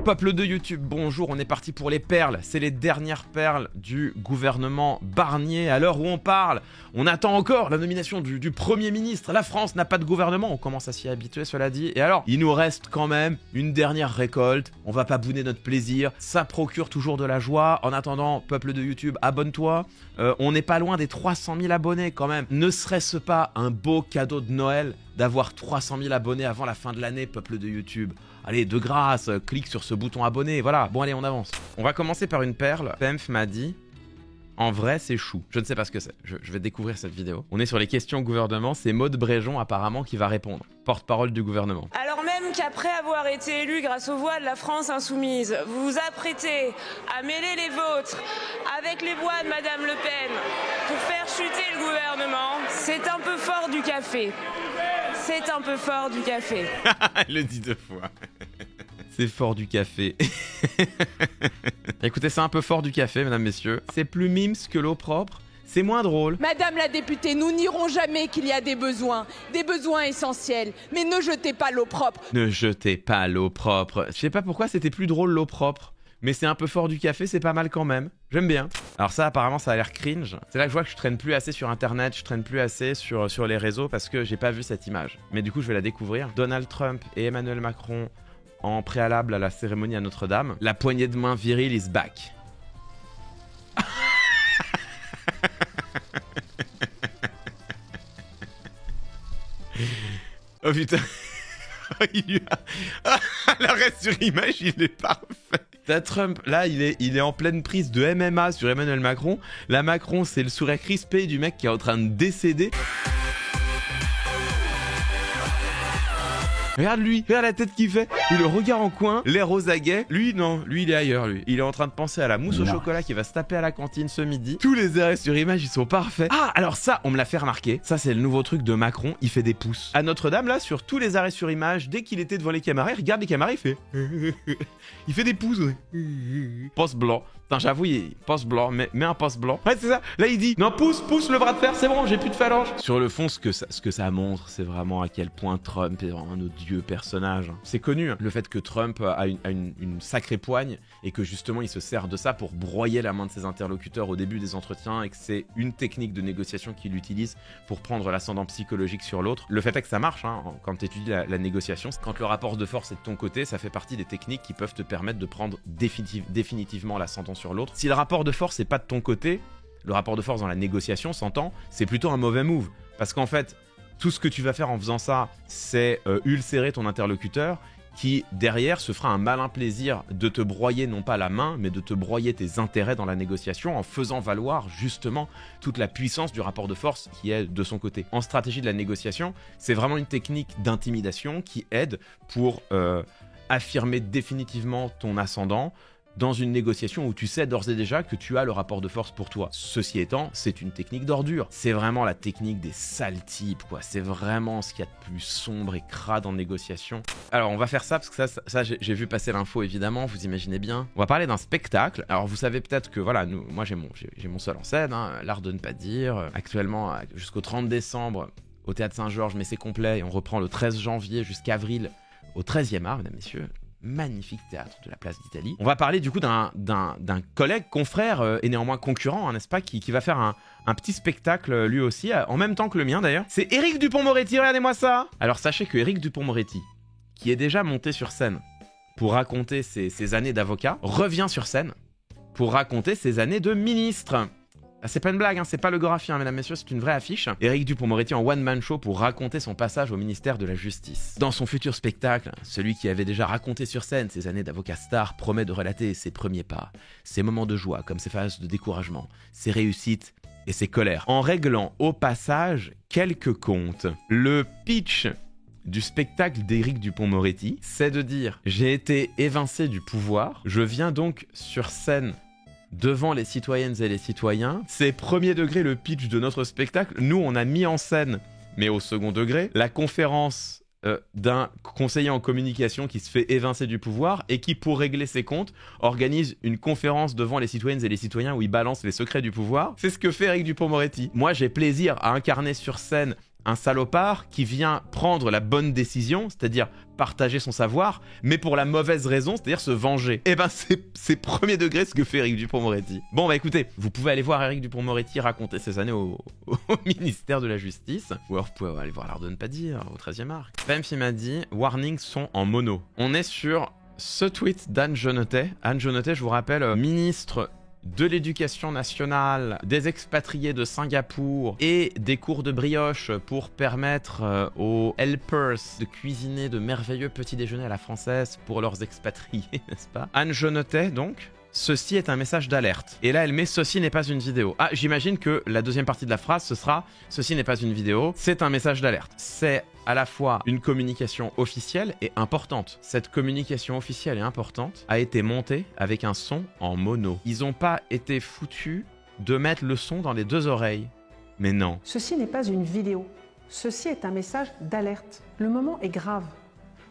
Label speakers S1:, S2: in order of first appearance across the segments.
S1: Peuple de YouTube, bonjour, on est parti pour les perles. C'est les dernières perles du gouvernement Barnier. À l'heure où on parle, on attend encore la nomination du Premier ministre. La France n'a pas de gouvernement, on commence à s'y habituer, cela dit. Et alors, il nous reste quand même une dernière récolte. On va pas bouder notre plaisir, ça procure toujours de la joie. En attendant, peuple de YouTube, abonne-toi. On n'est pas loin des 300 000 abonnés quand même. Ne serait-ce pas un beau cadeau de Noël d'avoir 300 000 abonnés avant la fin de l'année, peuple de YouTube? Allez, de grâce, clique sur ce bouton abonné, voilà. Bon, allez, on avance. On va commencer par une perle. Pemph m'a dit, en vrai, c'est chou. Je ne sais pas ce que c'est. Je vais découvrir cette vidéo. On est sur les questions gouvernement. C'est Maud Bréjon, apparemment, qui va répondre. Porte-parole du gouvernement.
S2: Alors même qu'après avoir été élu grâce aux voix de la France insoumise, vous vous apprêtez à mêler les vôtres avec les voix de Madame Le Pen pour faire chuter le gouvernement, c'est un peu fort du café. C'est un peu fort du café.
S1: Elle le dit 2 fois. C'est fort du café. Écoutez, c'est un peu fort du café, mesdames, messieurs. C'est plus mimes que l'eau propre. C'est moins drôle.
S3: Madame la députée, nous n'irons jamais qu'il y a des besoins essentiels. Mais ne jetez pas l'eau propre.
S1: Ne jetez pas l'eau propre. Je sais pas pourquoi c'était plus drôle l'eau propre. Mais c'est un peu fort du café, c'est pas mal quand même. J'aime bien. Alors ça, apparemment, ça a l'air cringe. C'est là que je vois que je traîne plus assez sur Internet, je traîne plus assez sur les réseaux parce que j'ai pas vu cette image. Mais du coup, je vais la découvrir. Donald Trump et Emmanuel Macron en préalable à la cérémonie à Notre-Dame. La poignée de main virile is back. Oh putain. L'arrêt sur image, il est parfait. T'as Trump, là, il est en pleine prise de MMA sur Emmanuel Macron. Là, Macron, c'est le sourire crispé du mec qui est en train de décéder. Regarde lui, regarde la tête qu'il fait. Et le regard en coin, l'air aux aguets. Lui, non, lui, il est ailleurs, lui. Il est en train de penser à la mousse au chocolat qui va se taper à la cantine ce midi. Tous les arrêts sur image, ils sont parfaits. Ah, alors ça, on me l'a fait remarquer. Ça, c'est le nouveau truc de Macron. Il fait des pouces. À Notre-Dame, là, sur tous les arrêts sur image, dès qu'il était devant les caméras, il regarde les caméras, il fait... il fait des pouces, ouais. Poste blanc. Putain, j'avoue, poste blanc, mais un poste blanc. Ouais, c'est ça. Là, il dit, non, pousse le bras de fer, c'est bon, j'ai plus de phalange. Sur le fond, ce que ça montre, c'est vraiment à quel point Trump est vraiment un odieux personnage. C'est connu, hein, le fait que Trump a une sacrée poigne et que justement, il se sert de ça pour broyer la main de ses interlocuteurs au début des entretiens et que c'est une technique de négociation qu'il utilise pour prendre l'ascendant psychologique sur l'autre. Le fait est que ça marche, hein, quand tu étudies la négociation. Quand le rapport de force est de ton côté, ça fait partie des techniques qui peuvent te permettre de prendre définitivement l'ascendant sur l'autre. Si le rapport de force n'est pas de ton côté, le rapport de force dans la négociation, s'entend, c'est plutôt un mauvais move. Parce qu'en fait, tout ce que tu vas faire en faisant ça, c'est ulcérer ton interlocuteur qui, derrière, se fera un malin plaisir de te broyer, non pas la main, mais de te broyer tes intérêts dans la négociation en faisant valoir justement toute la puissance du rapport de force qui est de son côté. En stratégie de la négociation, c'est vraiment une technique d'intimidation qui aide pour affirmer définitivement ton ascendant dans une négociation où tu sais d'ores et déjà que tu as le rapport de force pour toi. Ceci étant, c'est une technique d'ordure. C'est vraiment la technique des sales types, quoi. C'est vraiment ce qu'il y a de plus sombre et crade en négociation. Alors, on va faire ça, parce que ça j'ai vu passer l'info, évidemment, vous imaginez bien. On va parler d'un spectacle. Alors, vous savez peut-être que, voilà, moi, j'ai mon seul en scène, hein, l'art de ne pas dire. Actuellement, jusqu'au 30 décembre, au Théâtre Saint-Georges, mais c'est complet, et on reprend le 13 janvier jusqu'à avril au 13e art, mesdames, messieurs. Magnifique théâtre de la place d'Italie. On va parler du coup d'un collègue, confrère et néanmoins concurrent, hein, n'est-ce pas, qui va faire un petit spectacle lui aussi, en même temps que le mien d'ailleurs. C'est Éric Dupond-Moretti, regardez-moi ça. Alors sachez que Éric Dupond-Moretti, qui est déjà monté sur scène pour raconter ses années d'avocat, revient sur scène pour raconter ses années de ministre. C'est pas une blague, hein, c'est pas le graphien, mesdames, messieurs, c'est une vraie affiche. Éric Dupond-Moretti en one-man show pour raconter son passage au ministère de la Justice. Dans son futur spectacle, celui qui avait déjà raconté sur scène ses années d'avocat star promet de relater ses premiers pas, ses moments de joie comme ses phases de découragement, ses réussites et ses colères, en réglant au passage quelques comptes. Le pitch du spectacle d'Éric Dupond-Moretti, c'est de dire « J'ai été évincé du pouvoir, je viens donc sur scène devant les citoyennes et les citoyens. C'est premier degré le pitch de notre spectacle. Nous, on a mis en scène, mais au second degré, la conférence d'un conseiller en communication qui se fait évincer du pouvoir et qui, pour régler ses comptes, organise une conférence devant les citoyennes et les citoyens où il balance les secrets du pouvoir. C'est ce que fait Éric Dupond-Moretti. Moi, j'ai plaisir à incarner sur scène un salopard qui vient prendre la bonne décision, c'est-à-dire partager son savoir, mais pour la mauvaise raison, c'est-à-dire se venger. Et ben c'est premier degré ce que fait Éric Dupond-Moretti. Bon bah écoutez, vous pouvez aller voir Éric Dupond-Moretti raconter ses années au ministère de la Justice, ou alors vous pouvez aller voir l'Art de ne pas dire, au 13e arc. Pemfi m'a dit, warning son en mono. On est sur ce tweet d'Anne Genetet. Anne Genetet, je vous rappelle, ministre de l'éducation nationale, des expatriés de Singapour et des cours de brioche pour permettre aux helpers de cuisiner de merveilleux petits déjeuners à la française pour leurs expatriés, n'est-ce pas? Anne Genetet, donc. Ceci est un message d'alerte. Et là, elle met « Ceci n'est pas une vidéo ». Ah, j'imagine que la deuxième partie de la phrase, ce sera « Ceci n'est pas une vidéo, c'est un message d'alerte ». C'est à la fois une communication officielle et importante. Cette communication officielle et importante a été montée avec un son en mono. Ils n'ont pas été foutus de mettre le son dans les deux oreilles. Mais non.
S4: Ceci n'est pas une vidéo. Ceci est un message d'alerte. Le moment est grave.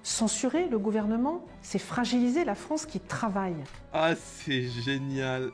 S4: Censurer le gouvernement, c'est fragiliser la France qui travaille.
S1: Ah, c'est génial.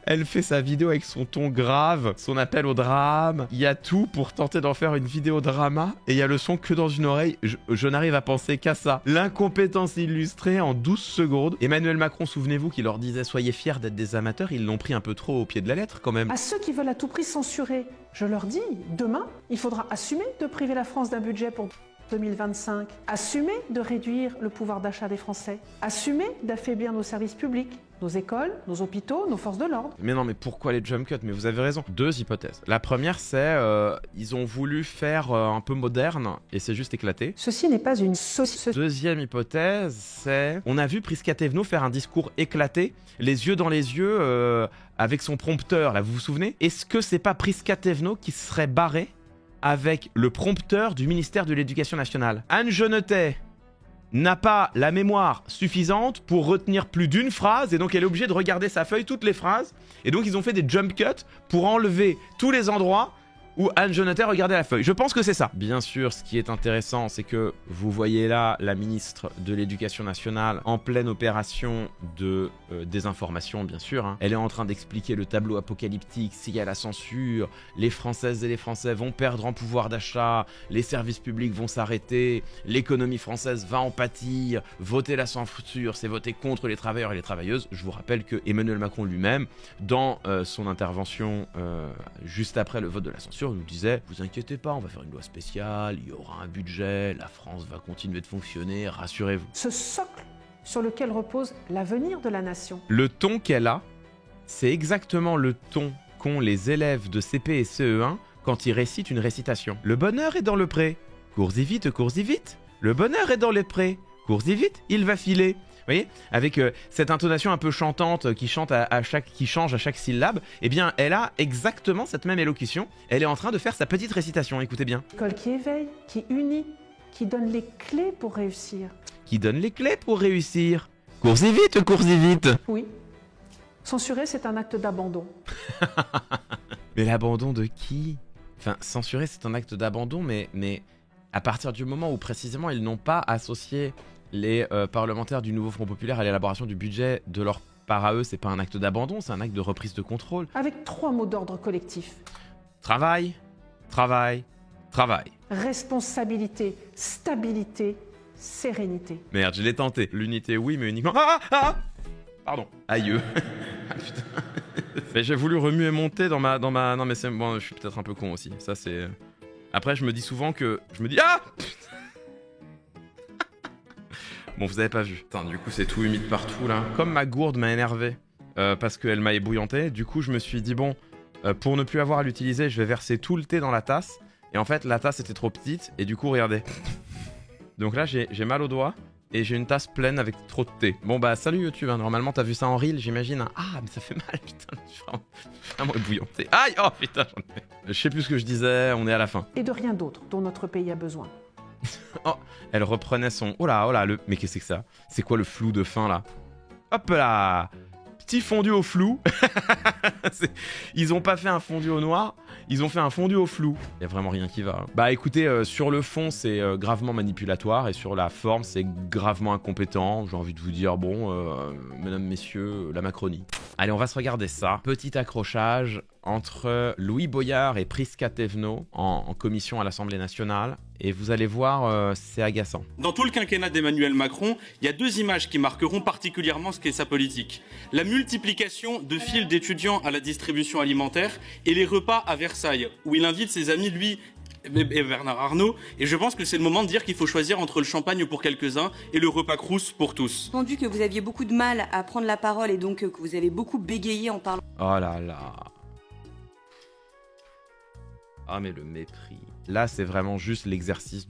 S1: Elle fait sa vidéo avec son ton grave, son appel au drame. Il y a tout pour tenter d'en faire une vidéo drama. Et il y a le son que dans une oreille. Je n'arrive à penser qu'à ça. L'incompétence illustrée en 12 secondes. Emmanuel Macron, souvenez-vous, qui leur disait « Soyez fiers d'être des amateurs ». Ils l'ont pris un peu trop au pied de la lettre quand même.
S4: À ceux qui veulent à tout prix censurer, je leur dis, demain, il faudra assumer de priver la France d'un budget pour 2025, assumer de réduire le pouvoir d'achat des Français, assumer d'affaiblir nos services publics, nos écoles, nos hôpitaux, nos forces de l'ordre.
S1: Mais non, mais pourquoi les jump cuts? Mais vous avez raison. Deux hypothèses. La première, c'est ils ont voulu faire un peu moderne et c'est juste éclaté.
S4: Ceci n'est pas une saucisse.
S1: Deuxième hypothèse, c'est on a vu Prisca Thévenot faire un discours éclaté, les yeux dans les yeux, avec son prompteur, là, vous vous souvenez? Est-ce que c'est pas Prisca Thévenot qui serait barré avec le prompteur du ministère de l'Éducation nationale? Anne Genetet n'a pas la mémoire suffisante pour retenir plus d'une phrase et donc elle est obligée de regarder sa feuille, toutes les phrases, et donc ils ont fait des jump cuts pour enlever tous les endroits où Anne Genetet regardait la feuille. Je pense que c'est ça. Bien sûr, ce qui est intéressant, c'est que vous voyez là la ministre de l'Éducation nationale en pleine opération de désinformation, bien sûr. Hein. Elle est en train d'expliquer le tableau apocalyptique, s'il y a la censure, les Françaises et les Français vont perdre en pouvoir d'achat, les services publics vont s'arrêter, l'économie française va en pâtir, voter la censure, c'est voter contre les travailleurs et les travailleuses. Je vous rappelle que Emmanuel Macron lui-même, dans son intervention juste après le vote de la censure, nous disait « Vous inquiétez pas, on va faire une loi spéciale, il y aura un budget, la France va continuer de fonctionner, rassurez-vous. »
S4: Ce socle sur lequel repose l'avenir de la nation.
S1: Le ton qu'elle a, c'est exactement le ton qu'ont les élèves de CP et CE1 quand ils récitent une récitation. Le bonheur est dans le pré. Cours-y vite, cours-y vite. Le bonheur est dans le pré. Cours-y vite, il va filer. Vous voyez, avec cette intonation un peu chantante qui change à chaque syllabe, eh bien, elle a exactement cette même élocution. Elle est en train de faire sa petite récitation, écoutez bien.
S4: École qui éveille, qui unit, qui donne les clés pour réussir.
S1: Qui donne les clés pour réussir. Cours-y vite, cours-y vite.
S4: Oui. Censurer, c'est un acte d'abandon.
S1: Mais l'abandon de qui? Enfin, censurer, c'est un acte d'abandon, mais à partir du moment où précisément ils n'ont pas associé les parlementaires du nouveau Front Populaire à l'élaboration du budget de leur part à eux, c'est pas un acte d'abandon, c'est un acte de reprise de contrôle.
S4: Avec 3 mots d'ordre collectif.
S1: Travail, travail, travail.
S4: Responsabilité, stabilité, sérénité.
S1: Merde, je l'ai tenté. L'unité, oui, mais uniquement... Pardon. Aïe. Ah, putain. Mais j'ai voulu remuer mon thé dans ma... Non, mais c'est... Bon, je suis peut-être un peu con aussi. Ça, c'est... Après, je me dis souvent que... Je me dis... Ah putain. Bon, vous avez pas vu. Putain, du coup, c'est tout humide partout, là. Comme ma gourde m'a énervé, parce qu'elle m'a ébouillanté, du coup, je me suis dit, bon, pour ne plus avoir à l'utiliser, je vais verser tout le thé dans la tasse. Et en fait, la tasse était trop petite, et du coup, regardez. Donc là, j'ai mal aux doigts, et j'ai une tasse pleine avec trop de thé. Bon, bah, salut YouTube, hein. Normalement, t'as vu ça en reel, j'imagine. Hein. Ah, mais ça fait mal, putain, je suis vraiment ébouillanté. Aïe, oh, putain, j'en ai... Je sais plus ce que je disais, on est à la fin.
S4: Et de rien d'autre dont notre pays a besoin.
S1: Oh, elle reprenait son... Oh là, le... Mais qu'est-ce que c'est que ça? C'est quoi le flou de fin, là? Hop là! Petit fondu au flou. Ils ont pas fait un fondu au noir, ils ont fait un fondu au flou. Y a vraiment rien qui va. Bah écoutez, sur le fond, c'est gravement manipulatoire, et sur la forme, c'est gravement incompétent. J'ai envie de vous dire, bon, mesdames, messieurs, la Macronie. Allez, on va se regarder ça. Petit accrochage entre Louis Boyard et Prisca Thévenot en commission à l'Assemblée nationale. Et vous allez voir, c'est agaçant.
S5: Dans tout le quinquennat d'Emmanuel Macron, il y a 2 images qui marqueront particulièrement ce qu'est sa politique. La multiplication de files d'étudiants à la distribution alimentaire et les repas à Versailles, où il invite ses amis, lui et Bernard Arnault. Et je pense que c'est le moment de dire qu'il faut choisir entre le champagne pour quelques-uns et le repas Crous pour tous.
S6: J'ai entendu que vous aviez beaucoup de mal à prendre la parole et donc que vous avez beaucoup bégayé en parlant.
S1: Oh là là. Ah mais le mépris. Là c'est vraiment juste l'exercice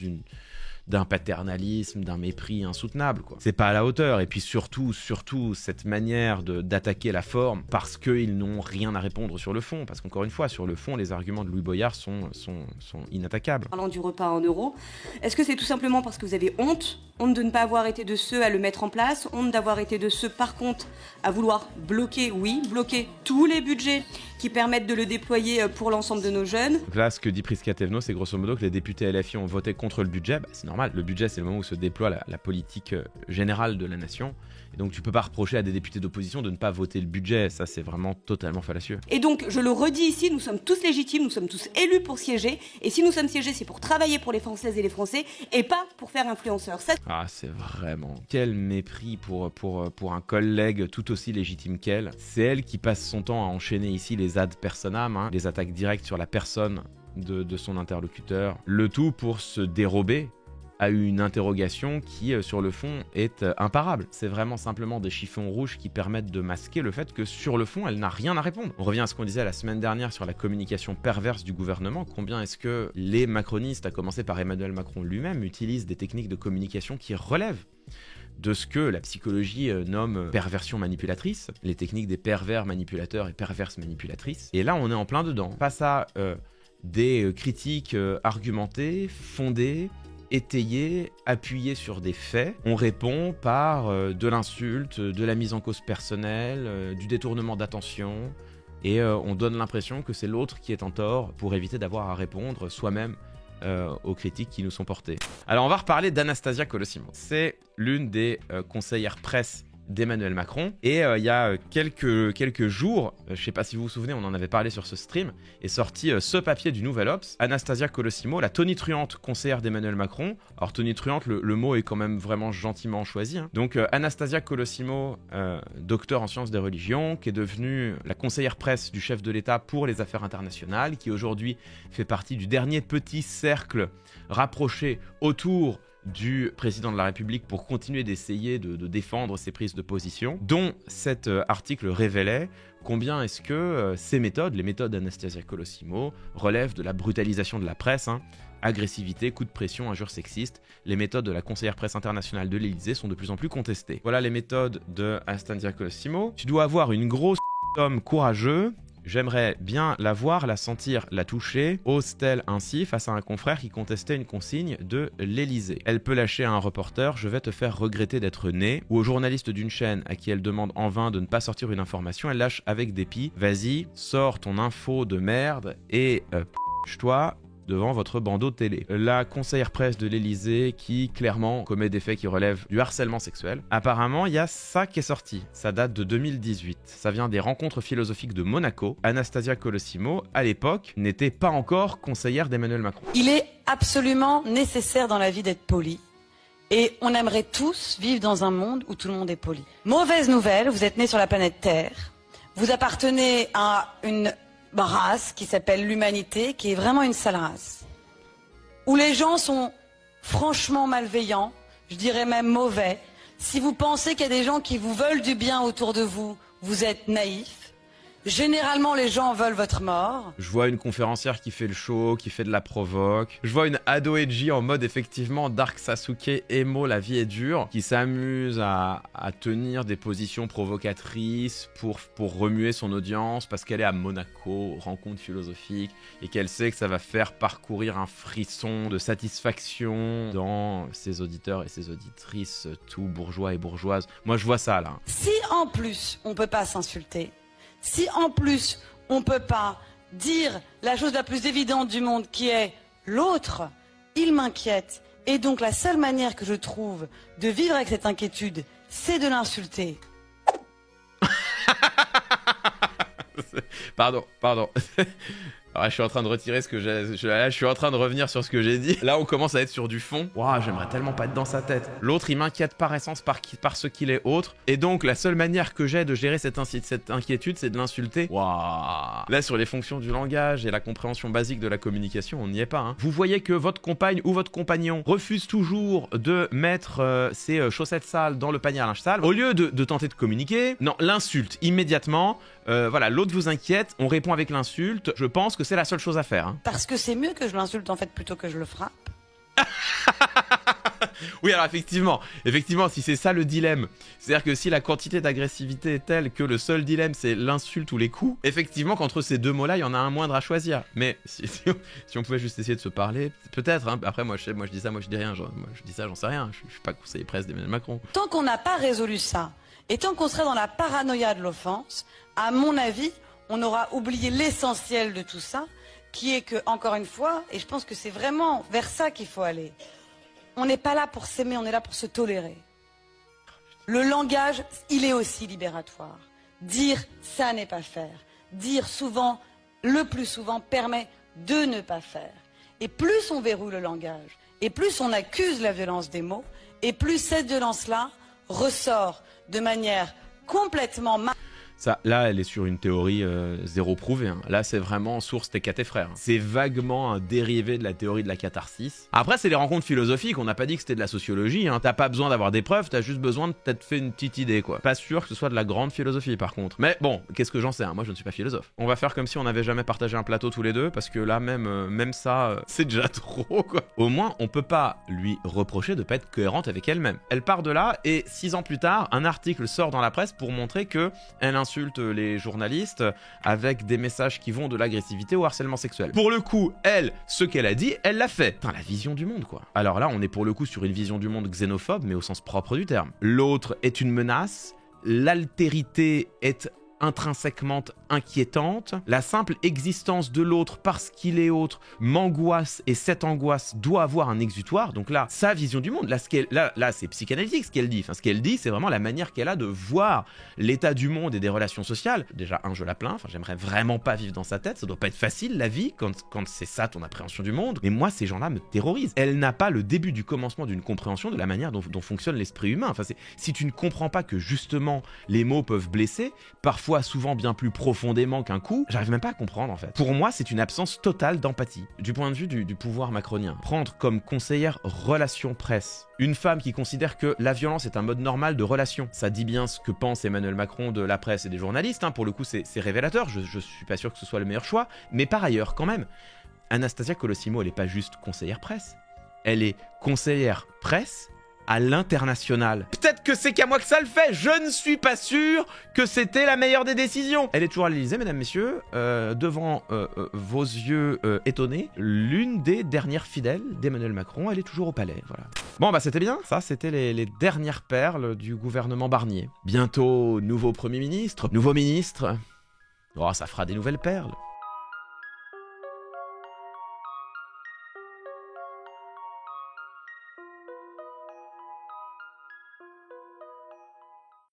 S1: d'un paternalisme, d'un mépris insoutenable, quoi. C'est pas à la hauteur. Et puis surtout, cette manière d'attaquer la forme parce qu'ils n'ont rien à répondre sur le fond. Parce qu'encore une fois, sur le fond, les arguments de Louis Boyard sont inattaquables.
S6: Parlant du repas en euros, est-ce que c'est tout simplement parce que vous avez honte de ne pas avoir été de ceux à le mettre en place, honte d'avoir été de ceux, par contre, à vouloir bloquer tous les budgets qui permettent de le déployer pour l'ensemble de nos jeunes.
S1: Donc là, ce que dit Prisca Thévenot, c'est grosso modo que les députés LFI ont voté contre le budget. Bah, c'est normal, le budget, c'est le moment où se déploie la politique générale de la nation. Et donc, tu peux pas reprocher à des députés d'opposition de ne pas voter le budget. Ça, c'est vraiment totalement fallacieux.
S6: Et donc, je le redis ici, nous sommes tous légitimes, nous sommes tous élus pour siéger. Et si nous sommes siégés, c'est pour travailler pour les Françaises et les Français et pas pour faire influenceur. Ça...
S1: Ah, c'est vraiment... Quel mépris pour un collègue tout aussi légitime qu'elle. C'est elle qui passe son temps à enchaîner ici les ad personam, hein, les attaques directes sur la personne de son interlocuteur. Le tout pour se dérober à une interrogation qui, sur le fond, est imparable. C'est vraiment simplement des chiffons rouges qui permettent de masquer le fait que, sur le fond, elle n'a rien à répondre. On revient à ce qu'on disait la semaine dernière sur la communication perverse du gouvernement. Combien est-ce que les macronistes, à commencer par Emmanuel Macron lui-même, utilisent des techniques de communication qui relèvent de ce que la psychologie nomme perversion manipulatrice, les techniques des pervers manipulateurs et perverses manipulatrices. Et là, on est en plein dedans. Face à des critiques argumentées, fondées, étayé, appuyé sur des faits. On répond par de l'insulte, de la mise en cause personnelle, du détournement d'attention, et on donne l'impression que c'est l'autre qui est en tort pour éviter d'avoir à répondre soi-même aux critiques qui nous sont portées. Alors on va reparler d'Anastasia Colosimo. C'est l'une des conseillères presse d'Emmanuel Macron, et il y a quelques jours, je sais pas si vous vous souvenez, on en avait parlé sur ce stream, est sorti ce papier du Nouvel Obs, Anastasia Colosimo, la tonitruante conseillère d'Emmanuel Macron. Alors tonitruante, le mot est quand même vraiment gentiment choisi, hein. Donc Anastasia Colosimo, docteur en sciences des religions, qui est devenue la conseillère presse du chef de l'État pour les affaires internationales, qui aujourd'hui fait partie du dernier petit cercle rapproché autour du président de la République pour continuer d'essayer de défendre ses prises de position, dont cet article révélait combien est-ce que ces méthodes, les méthodes d'Anastasia Colosimo, relèvent de la brutalisation de la presse, hein. Agressivité, coups de pression, injures sexistes. Les méthodes de la conseillère presse internationale de l'Élysée sont de plus en plus contestées. Voilà les méthodes de Anastasia Colosimo. Tu dois avoir une grosse homme courageux. J'aimerais bien la voir, la sentir, la toucher, ose-t-elle ainsi face à un confrère qui contestait une consigne de l'Élysée. Elle peut lâcher à un reporter « Je vais te faire regretter d'être né » ou au journaliste d'une chaîne à qui elle demande en vain de ne pas sortir une information, elle lâche avec dépit « Vas-y, sors ton info de merde et toi devant votre bandeau télé ». La conseillère presse de l'Élysée qui clairement commet des faits qui relèvent du harcèlement sexuel. Apparemment, il y a ça qui est sorti. Ça date de 2018. Ça vient des rencontres philosophiques de Monaco. Anastasia Colosimo, à l'époque, n'était pas encore conseillère d'Emmanuel Macron.
S7: Il est absolument nécessaire dans la vie d'être poli. Et on aimerait tous vivre dans un monde où tout le monde est poli. Mauvaise nouvelle, vous êtes né sur la planète Terre. Vous appartenez à une race qui s'appelle l'humanité, qui est vraiment une sale race, où les gens sont franchement malveillants, je dirais même mauvais. Si vous pensez qu'il y a des gens qui vous veulent du bien autour de vous, vous êtes naïf. Généralement, les gens veulent votre mort.
S1: Je vois une conférencière qui fait le show, qui fait de la provoque. Je vois une ado edgy en mode effectivement Dark Sasuke, emo, la vie est dure, qui s'amuse à tenir des positions provocatrices pour remuer son audience parce qu'elle est à Monaco, rencontre philosophique, et qu'elle sait que ça va faire parcourir un frisson de satisfaction dans ses auditeurs et ses auditrices, tout bourgeois et bourgeoises. Moi, je vois ça là.
S7: Si en plus, on peut pas s'insulter, si en plus, on ne peut pas dire la chose la plus évidente du monde qui est l'autre, il m'inquiète. Et donc la seule manière que je trouve de vivre avec cette inquiétude, c'est de l'insulter.
S1: Pardon. Alors là, je suis en train de retirer ce que j'ai... Là, je suis en train de revenir sur ce que j'ai dit. Là, on commence à être sur du fond. Waouh, j'aimerais tellement pas être dans sa tête. L'autre, il m'inquiète par essence par ce qu'il est autre. Et donc, la seule manière que j'ai de gérer cette inquiétude, c'est de l'insulter. Waouh. Là, sur les fonctions du langage et la compréhension basique de la communication, on n'y est pas. Hein. Vous voyez que votre compagne ou votre compagnon refuse toujours de mettre ses chaussettes sales dans le panier à linge sale. Au lieu de tenter de communiquer, non, l'insulte immédiatement. Voilà, l'autre vous inquiète, on répond avec l'insulte. Je pense que c'est la seule chose à faire. Hein.
S7: Parce que c'est mieux que je l'insulte en fait plutôt que je le frappe.
S1: Oui, alors effectivement, si c'est ça le dilemme, c'est-à-dire que si la quantité d'agressivité est telle que le seul dilemme c'est l'insulte ou les coups, effectivement qu'entre ces deux mots-là, il y en a un moindre à choisir. Mais si on pouvait juste essayer de se parler, peut-être. Hein. Après, moi je dis ça, moi je dis rien. Moi je dis ça, j'en sais rien. Je suis pas conseiller presse d'Emmanuel Macron.
S7: Tant qu'on n'a pas résolu ça, et tant qu'on serait dans la paranoïa de l'offense, à mon avis, on aura oublié l'essentiel de tout ça, qui est que, encore une fois, et je pense que c'est vraiment vers ça qu'il faut aller, on n'est pas là pour s'aimer, on est là pour se tolérer. Le langage, il est aussi libératoire. Dire, ça n'est pas faire. Dire souvent, le plus souvent, permet de ne pas faire. Et plus on verrouille le langage, et plus on accuse la violence des mots, et plus cette violence-là ressort de manière complètement...
S1: Ça, là, elle est sur une théorie zéro prouvée. Hein. Là, c'est vraiment source TK tes frères. Hein. C'est vaguement un dérivé de la théorie de la catharsis. Après, c'est les rencontres philosophiques. On n'a pas dit que c'était de la sociologie. Hein. T'as pas besoin d'avoir des preuves. T'as juste besoin de t'être fait une petite idée, quoi. Pas sûr que ce soit de la grande philosophie, par contre. Mais bon, qu'est-ce que j'en sais hein. Moi, je ne suis pas philosophe. On va faire comme si on n'avait jamais partagé un plateau tous les deux, parce que là, même ça, c'est déjà trop, quoi. Au moins, on peut pas lui reprocher de pas être cohérente avec elle-même. Elle part de là, et 6 ans plus tard, un article sort dans la presse pour montrer que elle insulte les journalistes avec des messages qui vont de l'agressivité au harcèlement sexuel. Pour le coup, elle, ce qu'elle a dit, elle l'a fait. Putain, la vision du monde, quoi. Alors là, on est pour le coup sur une vision du monde xénophobe, mais au sens propre du terme. L'autre est une menace, l'altérité est intrinsèquement inquiétante, la simple existence de l'autre parce qu'il est autre m'angoisse et cette angoisse doit avoir un exutoire. Donc là, sa vision du monde, là c'est psychanalytique ce qu'elle dit. Enfin, ce qu'elle dit, c'est vraiment la manière qu'elle a de voir l'état du monde et des relations sociales. Déjà, je la plains, enfin, j'aimerais vraiment pas vivre dans sa tête, ça doit pas être facile la vie quand c'est ça ton appréhension du monde. Mais moi, ces gens-là me terrorisent. Elle n'a pas le début du commencement d'une compréhension de la manière dont fonctionne l'esprit humain. Enfin, si tu ne comprends pas que justement les mots peuvent blesser, parfois souvent bien plus profondément qu'un coup, j'arrive même pas à comprendre en fait. Pour moi, c'est une absence totale d'empathie. Du point de vue du pouvoir macronien, prendre comme conseillère relations presse une femme qui considère que la violence est un mode normal de relation, ça dit bien ce que pense Emmanuel Macron de la presse et des journalistes, hein. Pour le coup c'est révélateur, je suis pas sûr que ce soit le meilleur choix, mais par ailleurs quand même, Anastasia Colosimo elle est pas juste conseillère presse, elle est conseillère presse à l'international. Peut-être que c'est qu'à moi que ça le fait, je ne suis pas sûr que c'était la meilleure des décisions. Elle est toujours à l'Elysée, mesdames, messieurs, devant vos yeux étonnés, l'une des dernières fidèles d'Emmanuel Macron, elle est toujours au palais, voilà. Bon bah c'était bien, ça c'était les dernières perles du gouvernement Barnier. Bientôt, nouveau Premier ministre, nouveau ministre, oh ça fera des nouvelles perles.